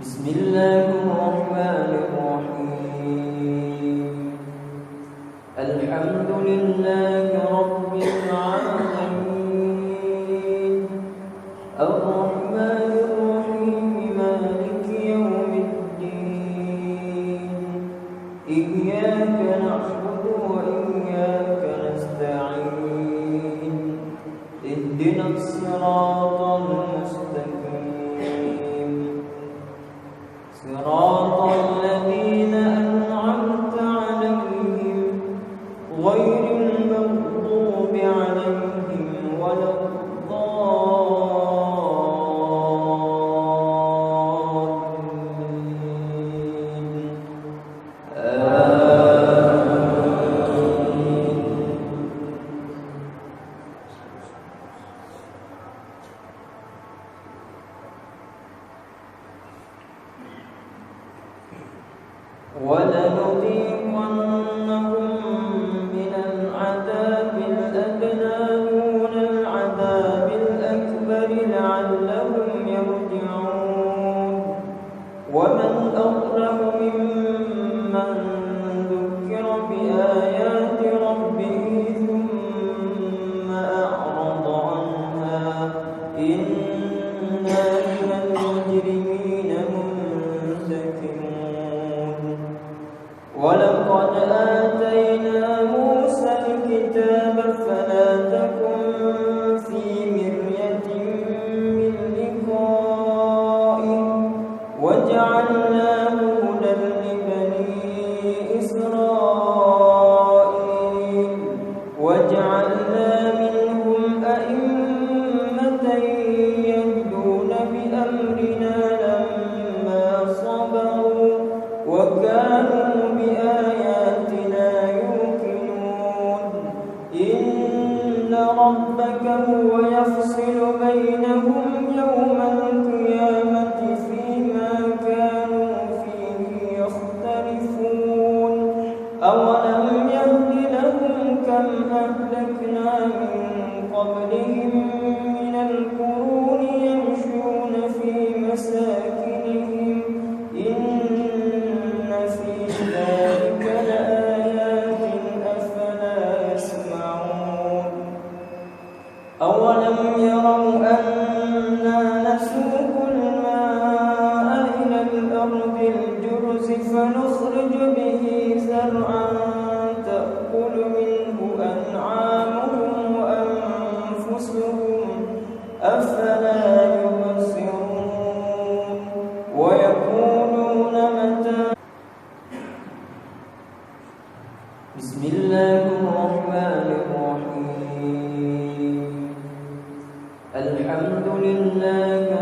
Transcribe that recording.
بسم الله الرحمن الرحيم. الحمد لله رب العالمين، الرحمن الرحيم، مالك يوم الدين. إياك نعبد وإياك نستعين، اهدنا الصراط المستقيم، صراط الذين أنعمت عليهم غير المغضوب عليهم ولا الضالين. آمين. ولنذيقنهم من العذاب الأدنى دون العذاب الأكبر لعلهم يرجعون. ومن أظلم ممن ذكر بآيات ربه ثم أعرض عنها، إنا من المجرمين منتقمون. ولقد آتينا موسى الكتاب فلا تكن في مرية من لقائه، وجعلناه هدى لبني إسرائيل، وجعلنا منهم أئمة يهدون بأمرنا لما صبروا وكانوا بآياتنا يوقنون. إن ربك هو يفصل بينهم يوم القيامة فيما كانوا فيه يختلفون. أولم يهد لهم كم أهلكنا من قبلهم من القرون يمشون في مساكنهم، إن في ذلك لآيات أفلا يسمعون. أولم يروا أنا نسوق الماء إلى الأرض الجرز فنخرج به زرعا تأكل منه أنعامهم وأنفسهم، أفلا يبصرون. ويقولون متى. بسم الله الرحمن الرحيم. الحمد لله